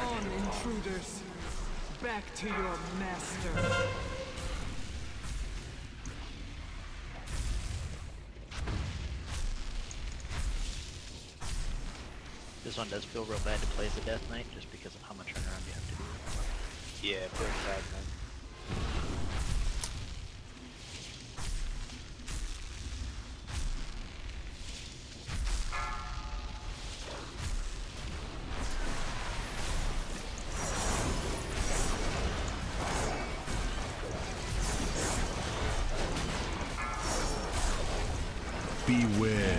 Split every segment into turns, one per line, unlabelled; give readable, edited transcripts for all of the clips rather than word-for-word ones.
on, intruders. Back to your master.
This one does feel real bad to play as a Death Knight just because of how much turnaround you have to do.
Yeah, very bad, man.
Beware.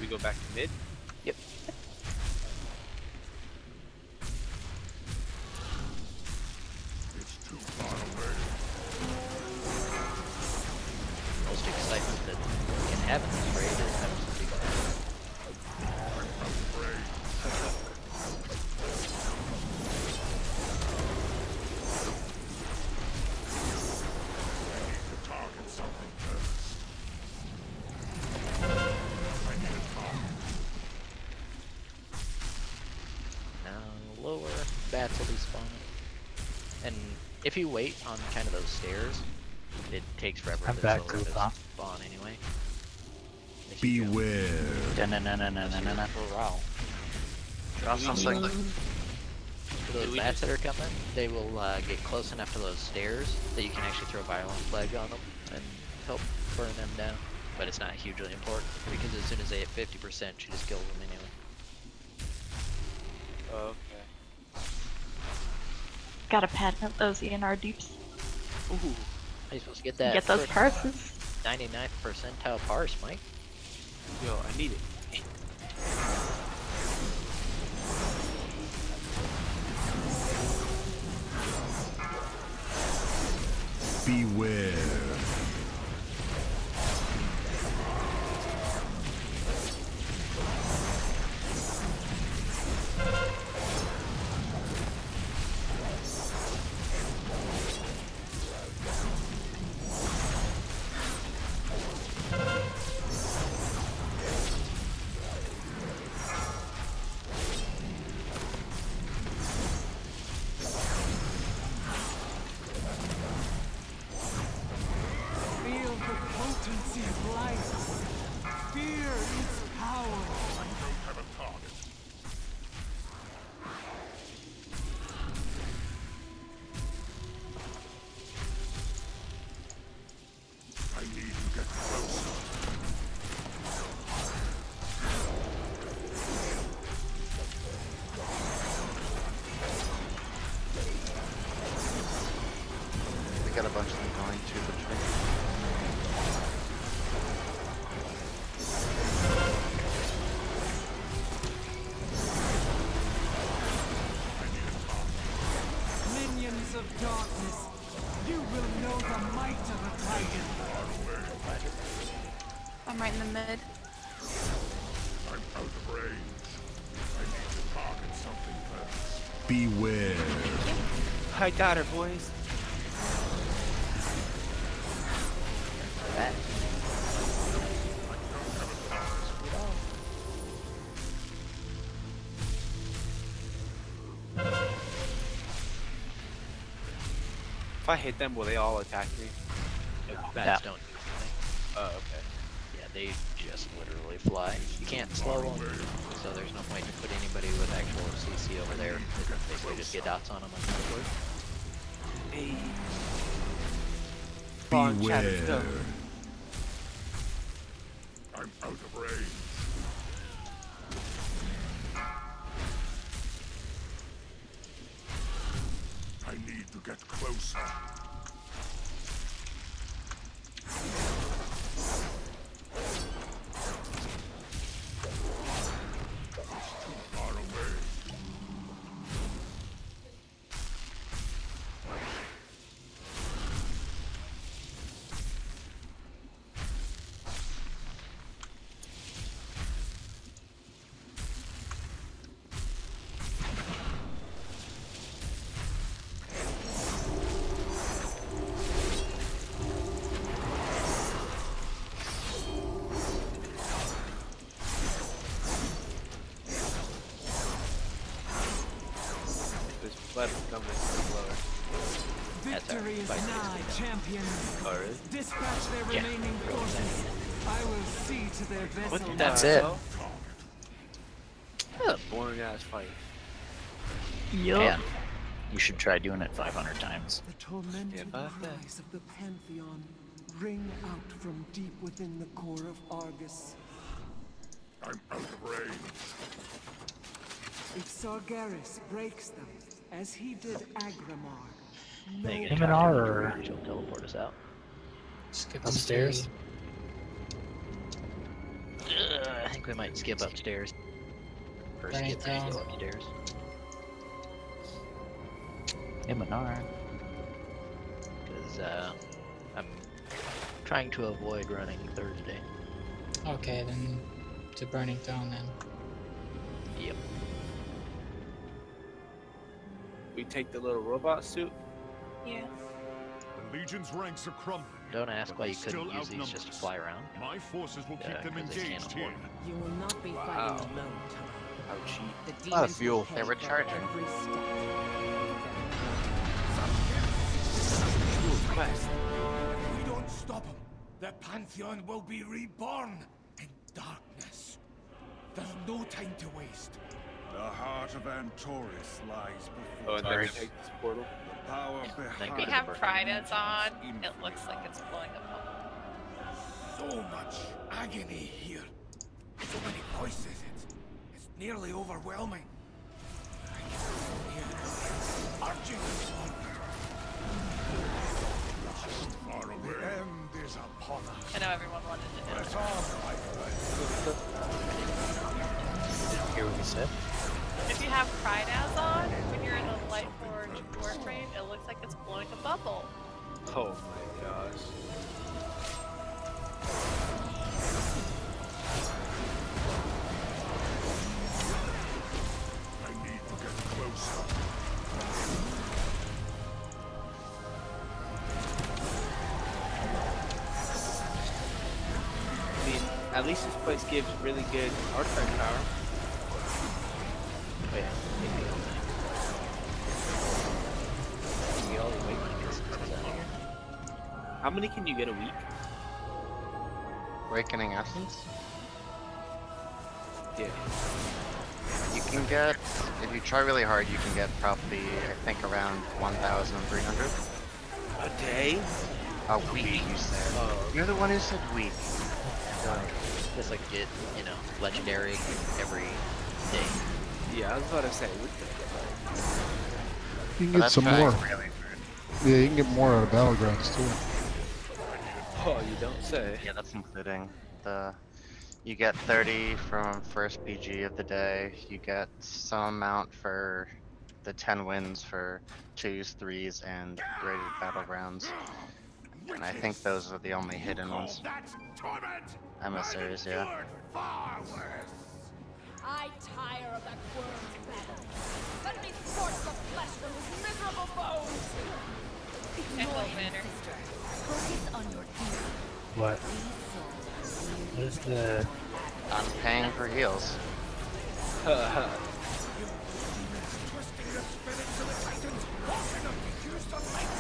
We go back to mid.
Yep.
It's too far away.
Most excitement that can have in this raid is having some people.
Target something first. I need a target.
Now lower bats will be spawning. And if you wait on kind of those stairs, it takes forever
I'm
for
back,
the Zilla to
Koopa.
spawn anyway. If you go-
Beware.
Na-na-na-na-na-na-na.
Wow.
Draw something.
For those bats that are coming, they will get close enough to those stairs that you can actually throw Violent Plague on them and help burn them down. But it's not hugely important because as soon as they hit 50%, she just kills them anyway.
Okay.
Gotta patent those ENR deeps.
Ooh. How you supposed to get that?
Get those
frickin'
parses.
99th percentile parse, Mike.
Yo, I need it.
Beware.
Feel the potency of life. Fear its power.
I don't have a target. I need to get closer.
We got a bunch of them going to the tree.
Minions of darkness, you will know the might of a titan.
I'm right in the mid.
I'm out of range. I need to target something first. Beware.
I got her, boys.
Bat.
If I hit them, will they all attack me?
Bats don't do anything.
Oh, okay.
Yeah, they just literally fly. You can't slow them, so there's no point to put anybody with actual CC over there. They basically just get dots on them and teleport.
Hey. Spawn chatter
Beware.
done.
I'm out of range. I need to get closer. It's too far away.
Let him come in slower.
That's our
Victory is
fight
nigh,
needs
champions.
Oh, really?
Dispatch their
Yeah.
remaining forces. I will see to their vessel.
That's it.
What a boring ass fight.
Yeah. You should try doing it 500 times.
The tormented
about that.
cries of the Pantheon ring out from deep within the core of Argus.
I'm out of range.
If Sargeras breaks them, as he did Agramar,
They
no
get
Him and R.
She'll teleport us out.
Skip upstairs.
I think we might skip upstairs. Or
Right
skip and
down.
go upstairs.
Iminar.
Because I'm trying to avoid running Thursday.
Okay, then to Burning Throne then.
Yep.
We take the little robot suit.
Yeah.
The Legion's ranks are crumbling.
Don't ask
but
why
they
you couldn't
still
use these just to
outnumber us.
fly around.
My forces will keep
Yeah,
them
'cause they can't
engaged
afford
here.
it.
You will not be
Wow.
fighting alone, Tara.
How cheap.
The
Lot of
demons
fuel.
will pay
They were
for
charging.
every step.
Cool quest.
If we don't stop him, the Pantheon will be reborn in darkness. There's no time to waste.
The heart of Antoris lies
Oh,
before
and then we
us.
take this portal.
The power
Thank
behind
you.
We have
Burn.
pride as on. It looks like it's blowing up.
So much agony here. So many voices. It's nearly overwhelming. I can hear them arching forward.
far away.
The end is upon us.
I know everyone wanted to do it.
Press on, my friends.
Hear what he said?
If you have pride as on, when you're in a light forge warframe, it looks like it's blowing a bubble.
Oh my gosh.
I need to get closer.
I mean, at least this place gives really good artifact power.
Oh yeah, maybe all night. We all wait when it gets out of here.
How many can you get a week?
Awakening Essence?
Yeah.
You can get, if you try really hard, you can get probably, I think, around 1,300.
A day?
A week, you said.
Oh,
You're the one who said week.
Just like get, you know, legendary every day.
yeah, I was about to say. What
You can
But
get
that's
some
kinda
more.
really hard.
Yeah, you can get more out of Battlegrounds too.
the... Oh, you don't say.
Yeah, that's including the. You get 30 from first PG of the day. You get some amount for the 10 wins for 2s, 3s, and graded battlegrounds. And I think those are the only hidden ones.
That's torment.
Emissaries, yeah.
Endured far worse.
I tire of that worm's battle. Let me force the flesh from his miserable bones.
And
Ignore
we'll
him,
win her.
sister. Focus on your duty.
What?
These souls
What is the...
I'm paying for heals.
Twisting the spirits of the Titans, causing them to use the light of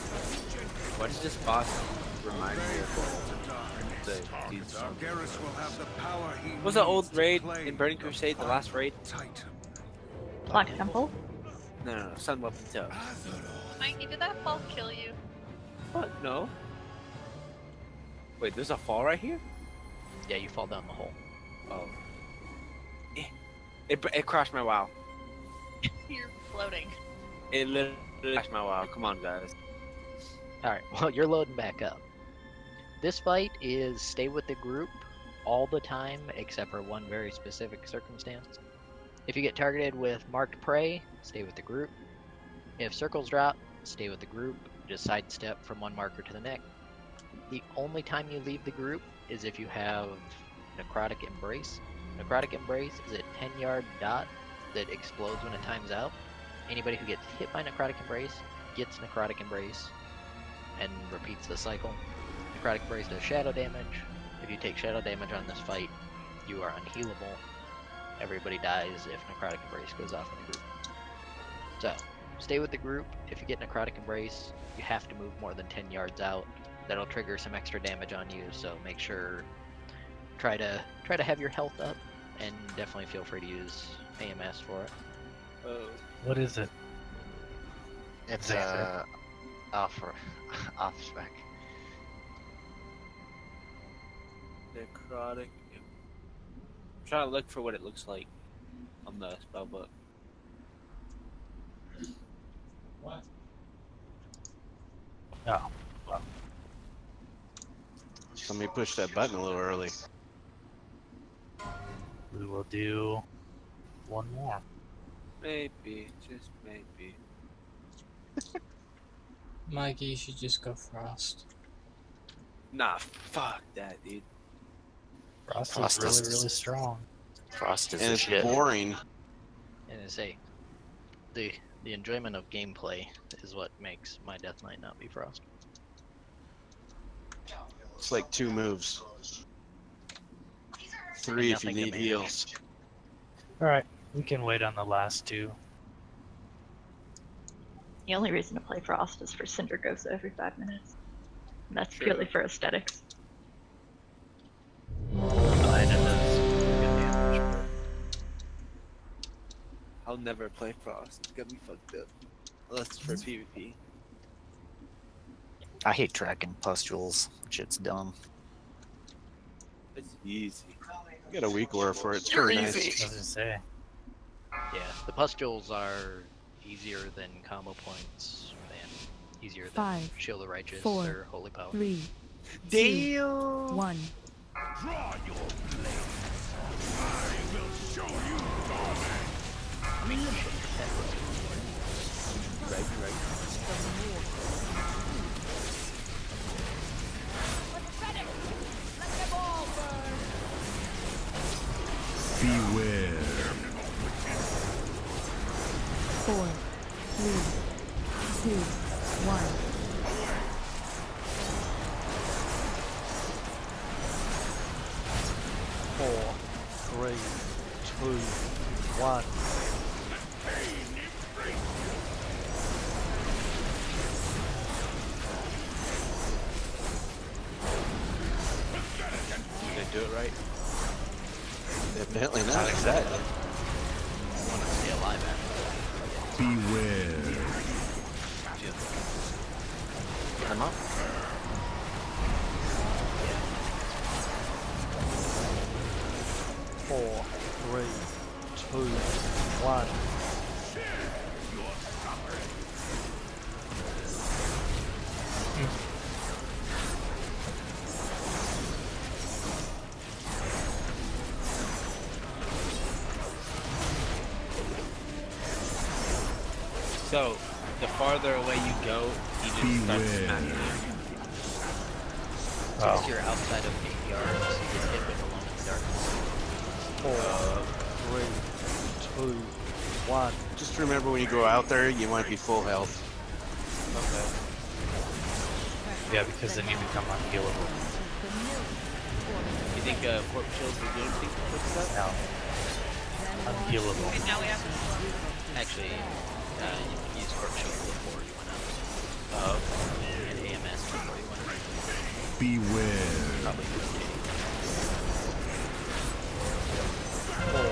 the Legion.
Why does this boss remind me of the these
Sargeras will have the power he
What was the old
needs to
raid
play
in Burning
the
Crusade, the last raid?
Titan.
Black Temple?
No, Sun Weapon Toe.
Mikey, did that fall kill you?
What? No. Wait, there's a fall right here?
Yeah, you fall down the hole.
Oh. It crashed my WoW.
You're floating.
It literally crashed my WoW. Come on, guys.
Alright, well, you're loading back up. This fight is stay with the group all the time, except for one very specific circumstance. If you get targeted with marked prey, stay with the group. If circles drop, stay with the group. Just sidestep from one marker to the next. The only time you leave the group is if you have Necrotic Embrace. Necrotic Embrace is a 10-yard dot that explodes when it times out. Anybody who gets hit by Necrotic Embrace gets Necrotic Embrace and repeats the cycle. Necrotic Embrace does shadow damage. If you take shadow damage on this fight, you are unhealable. Everybody dies if Necrotic Embrace goes off in the group. So, stay with the group. If you get necrotic embrace, you have to move more than 10 yards out. That'll trigger some extra damage on you. So make sure, try to have your health up, and definitely feel free to use AMS for it.
What is it?
It's off spec.
Necrotic. I'm trying to look for what it looks like on the spellbook.
What? Oh. Well.
Somebody pushed that button a little early.
We will do one more.
Maybe, just maybe.
Mikey, you should just go Frost.
Nah, fuck that, dude.
Frost is really strong.
Frost is shit. Boring.
And I say, the enjoyment of gameplay is what makes my Death Knight not be Frost.
It's like 2 moves. 3 if you need heals.
Alright, we can wait on the last 2.
The only reason to play Frost is for Cinder Ghost every 5 minutes. And that's purely for aesthetics.
I'll never play Frost. It's gonna be fucked up. Unless it's for PvP.
I hate tracking pustules. Shit's dumb.
It's easy.
You got a weak aura for it. It's pretty nice.
I was gonna say.
Yeah, the pustules are easier than combo points and easier than
5,
Shield of Righteous
4,
or Holy Power.
3,
Damn.
2, 1.
Draw your blade. I will show you torment.
Right.
Pathetic! Let them all burn!
Beware.
4, 3, 2, 1.
Did they do it right? Evidently not exactly.
I want to stay alive after.
Beware.
Come up.
Four, 3, 2, 1.
So, the farther away you go, you just start smacking.
Once you're outside of 8 yards, you get hit with alone in the darkness.
4, 3, 2, 1.
Just remember when you go out there, you want to be full health.
Okay.
Yeah, because then you become unhealable.
You think Warp Shield will do anything with that?
No. Unhealable.
Okay, now we have to.
Actually, you can use Warp Shield before you went out. And AMS before you went out.
Beware.
Probably okay.
4,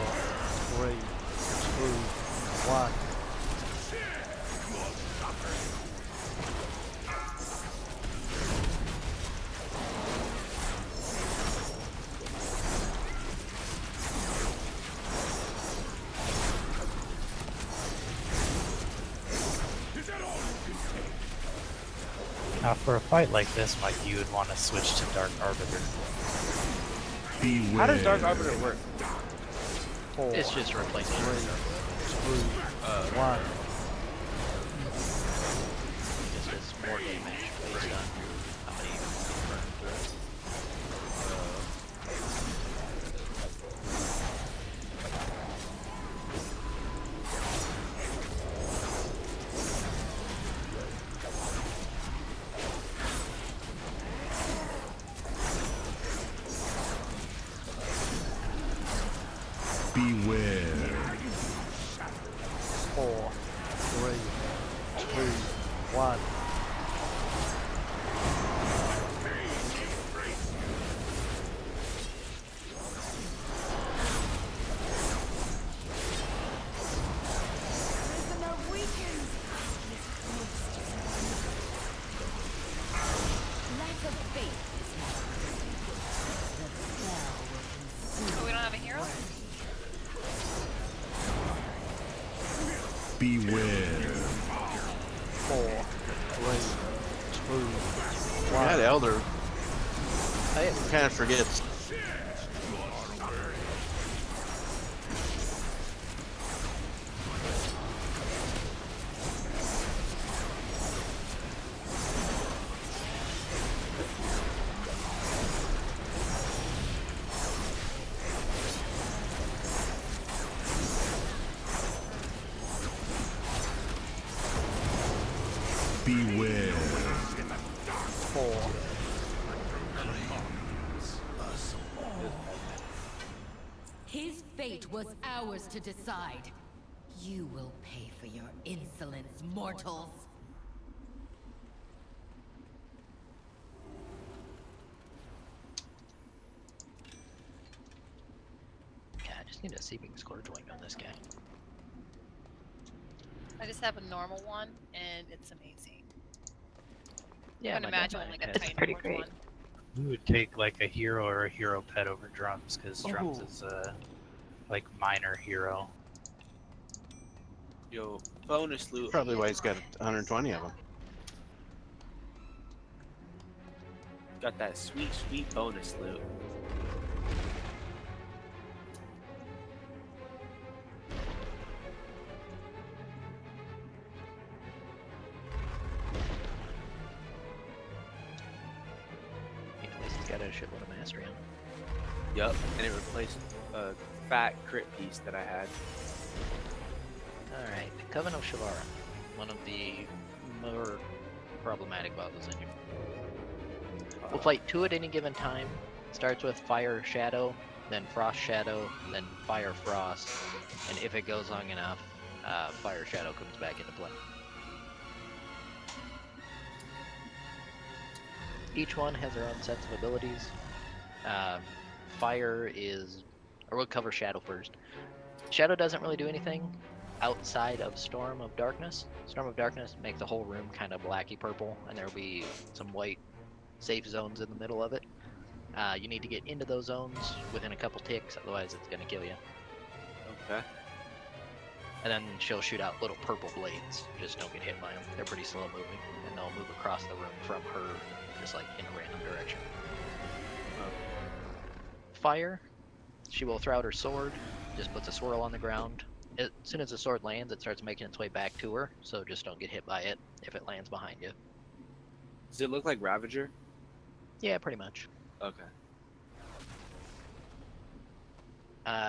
3, 2, 1. Now, for a fight like this, Mike, you would want to switch to Dark Arbiter.
Beware.
How does Dark Arbiter work?
4,
It's just replacing
3, 2, 1.
It just does more damage based on how many you burn through.
Beware.
4, 3,
one.
Prisoner weakens. Lack of faith is the spell will consume.
Oh, we don't have a hero?
Beware.
4, 3, 2, 1.
That elder. I kind of forgets.
Beware.
4.
His fate was ours to decide. You will pay for your insolence, mortals.
God, I just need a Seeping Scourge Wing on this guy.
I just have a normal one, and it's amazing.
Yeah,
I can
my
imagine
Deadline
like a
has-
It's
tiny
pretty
orange
great.
one.
We would take like a hero or a hero pet over drums because drums
Ooh.
is a like minor hero.
Yo, bonus loot.
Probably why he's got 120 of them.
Got that sweet, sweet bonus loot.
At least he's got a shitload of mastery on him.
Yup, and it replaced a fat crit piece that I had.
Alright, Coven of Shavara. One of the more problematic bosses in here. We'll fight 2 at any given time. Starts with Fire Shadow, then Frost Shadow, then Fire Frost, and if it goes long enough, Fire Shadow comes back into play. Each one has their own sets of abilities. Fire is, or we'll cover Shadow first. Shadow doesn't really do anything outside of Storm of Darkness. Storm of Darkness makes the whole room kind of blacky purple, and there'll be some white safe zones in the middle of it. You need to get into those zones within a couple ticks, otherwise it's going to kill you.
Okay.
And then she'll shoot out little purple blades. Just don't get hit by them. They're pretty slow moving, and they'll move across the room from her, just like in a random direction. Fire, she will throw out her sword, just puts a swirl on the ground. As soon as the sword lands, it starts making its way back to her, so just don't get hit by it if it lands behind you.
Does it look like Ravager?
Yeah, pretty much.
Okay.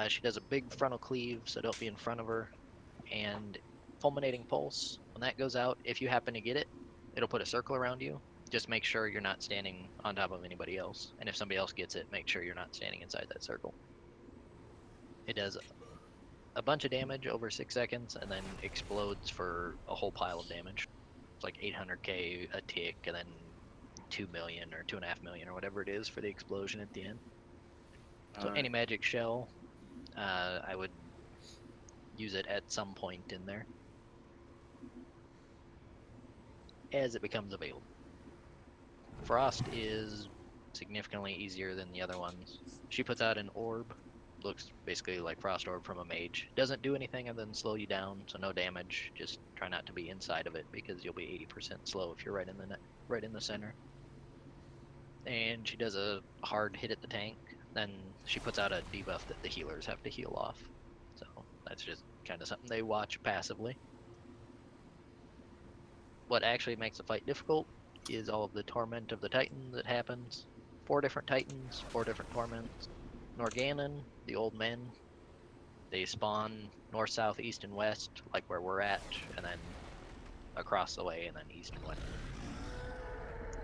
She does a big frontal cleave, so don't be in front of her. And Fulminating Pulse, when that goes out, if you happen to get it, it'll put a circle around you. Just make sure you're not standing on top of anybody else. And if somebody else gets it, make sure you're not standing inside that circle. It does a bunch of damage over 6 seconds, and then explodes for a whole pile of damage. It's like 800k a tick, and then 2 million or 2.5 million or whatever it is for the explosion at the end. So any magic shell, I would use it at some point in there as it becomes available. Frost is significantly easier than the other ones. She puts out an orb, looks basically like Frost Orb from a mage. Doesn't do anything other than slow you down, so no damage. Just try not to be inside of it because you'll be 80% slow if you're right in the center. And she does a hard hit at the tank. Then she puts out a debuff that the healers have to heal off. So that's just kind of something they watch passively. What actually makes the fight difficult is all of the torment of the Titans that happens. 4 different Titans, 4 different torments. Norganon, the old men, they spawn north, south, east, and west, like where we're at, and then across the way, and then east and west.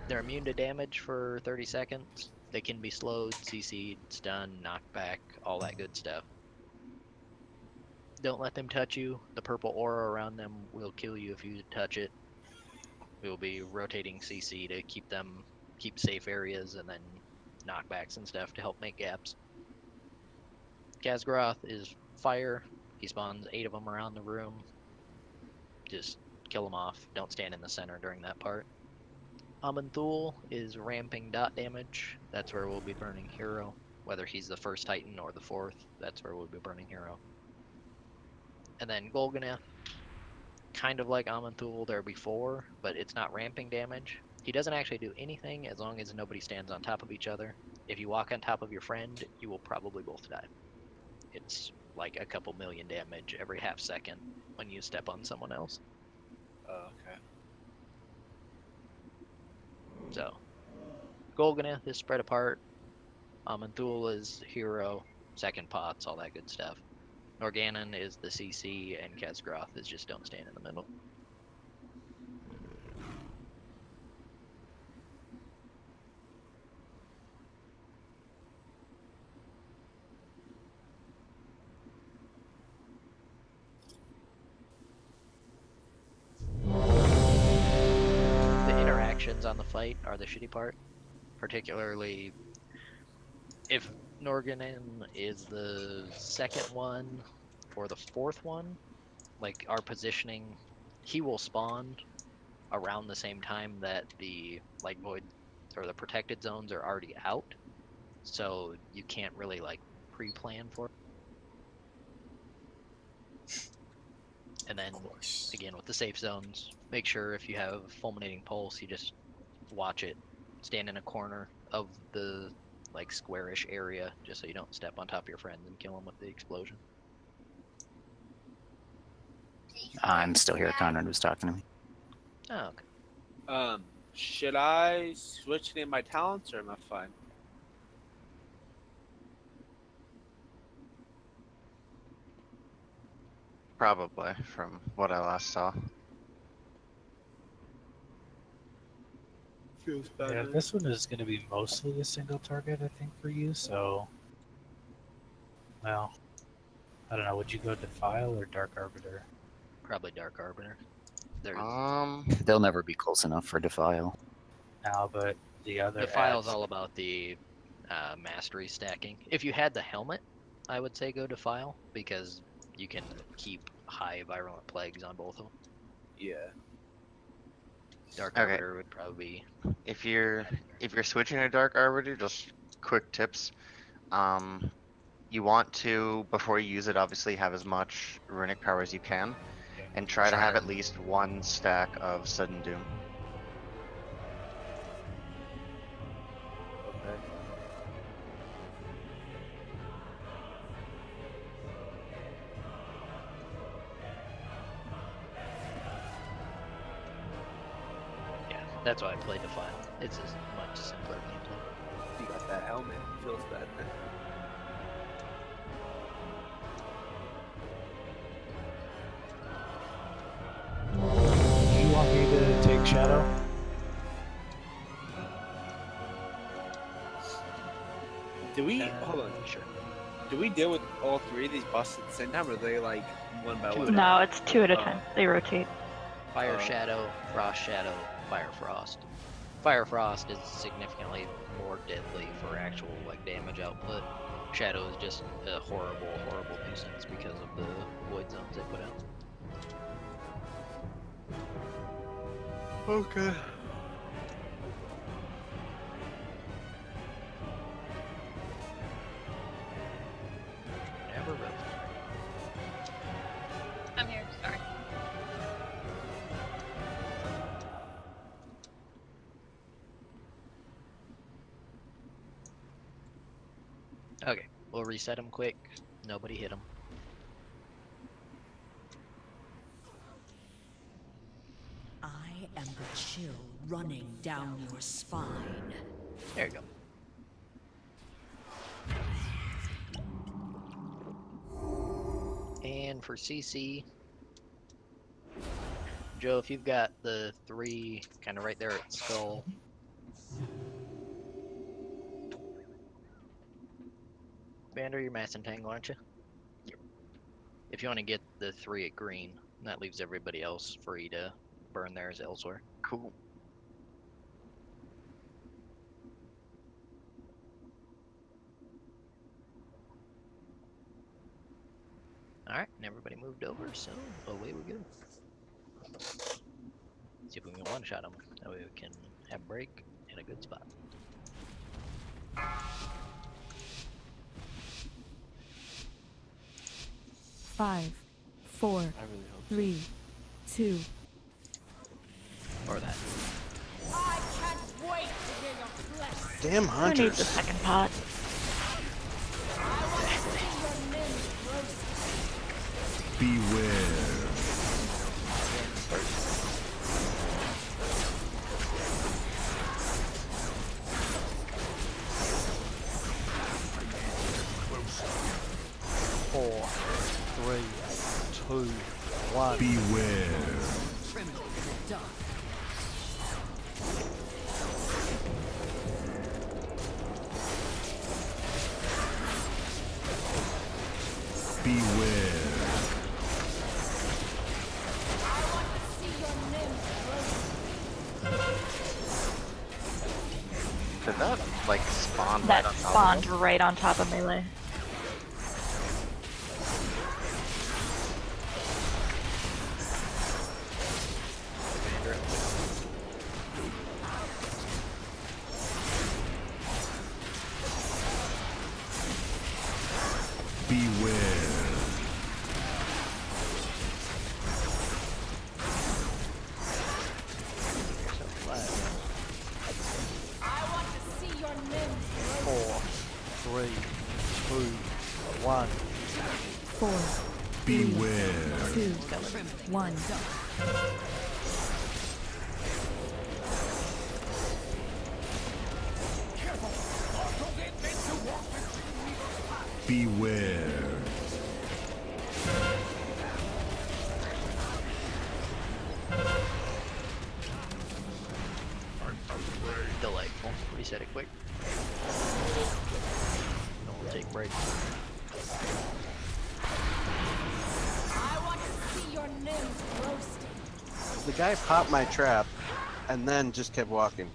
They're immune to damage for 30 seconds. They can be slowed, CC'd, stunned, knocked back, all that good stuff. Don't let them touch you. The purple aura around them will kill you if you touch it. We will be rotating CC to keep safe areas, and then knockbacks and stuff to help make gaps. Khazgroth is fire. He spawns 8 of them around the room. Just kill them off. Don't stand in the center during that part. Amanthul is ramping dot damage. That's where we'll be burning hero. Whether he's the first Titan or the 4th, that's where we'll be burning hero. And then Golganath, kind of like Amanthul there before, but it's not ramping damage. He doesn't actually do anything as long as nobody stands on top of each other. If you walk on top of your friend, you will probably both die. It's like a couple million damage every half second when you step on someone else.
Oh, okay.
So, Golganath is spread apart. Amanthul is hero, second pots, all that good stuff. Norganon is the CC, and Khazgroth is just don't stand in the middle. The interactions on the fight are the shitty part, particularly if Norganon is the second one or the 4th one. Like, our positioning, he will spawn around the same time that the like void or the protected zones are already out, so you can't really like pre-plan for it. And then again with the safe zones, make sure if you have fulminating pulse, you just watch it, stand in a corner of the like squarish area just so you don't step on top of your friends and kill them with the explosion.
I'm still here. Conrad was talking to me.
Oh, okay.
Should I switch any of my talents, or am I fine?
Probably, from what I last saw.
Feels better.
Yeah, this one is going to be mostly a single target, I think, for you, so... Well, I don't know, would you go Defile or Dark Arbiter?
Probably Dark Arbiter.
They'll never be close enough for Defile.
No, but the other
Defile's all about the mastery stacking. If you had the helmet, I would say go Defile, because you can keep high virulent plagues on both of them.
Yeah.
Dark Arbiter would probably be...
If you're switching to Dark Arbiter, just quick tips. You want to, before you use it, obviously have as much runic power as you can, and try to have at least 1 stack of Sudden Doom.
Okay.
Yeah, that's why I play Defile. It's as much simpler gameplay.
You got that helmet. Feels bad.
Do you want me to take Shadow?
Do we hold on?
Sure.
Do we deal with all 3 of these bosses at the same time, or are they like one by one?
No, it's 2 at a time. They rotate.
Fire Shadow, Frost Shadow, Fire Frost. Fire Frost is significantly more deadly for actual like damage output. Shadow is just a horrible, horrible nuisance because of the void zones they put out.
Okay.
Never really.
I'm here, sorry.
Okay, we'll reset him quick. Nobody hit him.
I am the chill running down your spine.
There you go. And for CC, Joe, if you've got the 3 kind of right there at skull. Vander, you're mass entangle, aren't you? Yep. If you want to get the 3 at green, that leaves everybody else free to burn theirs elsewhere.
Cool.
Alright, and everybody moved over, so away we go. See if we can one-shot them. That way we can have break in a good spot.
5, 4, 3, 2.
Or that.
I can't wait to hear your flesh.
Damn
Who
hunters.
needs a second pot?
Beware.
Four, 3, 2, 1.
Beware.
Tremble in the dark.
Beware.
Did that like spawn right
That
on top of
spawned
us?
right on top of melee.
Beware.
I want to see your limbs.
4, 3, 2, 1.
4,
Beware.
2, 1.
Beware.
Delightful. Reset it quick. Don't take breaks.
I want to see your limbs roasted.
The guy popped my trap and then just kept walking.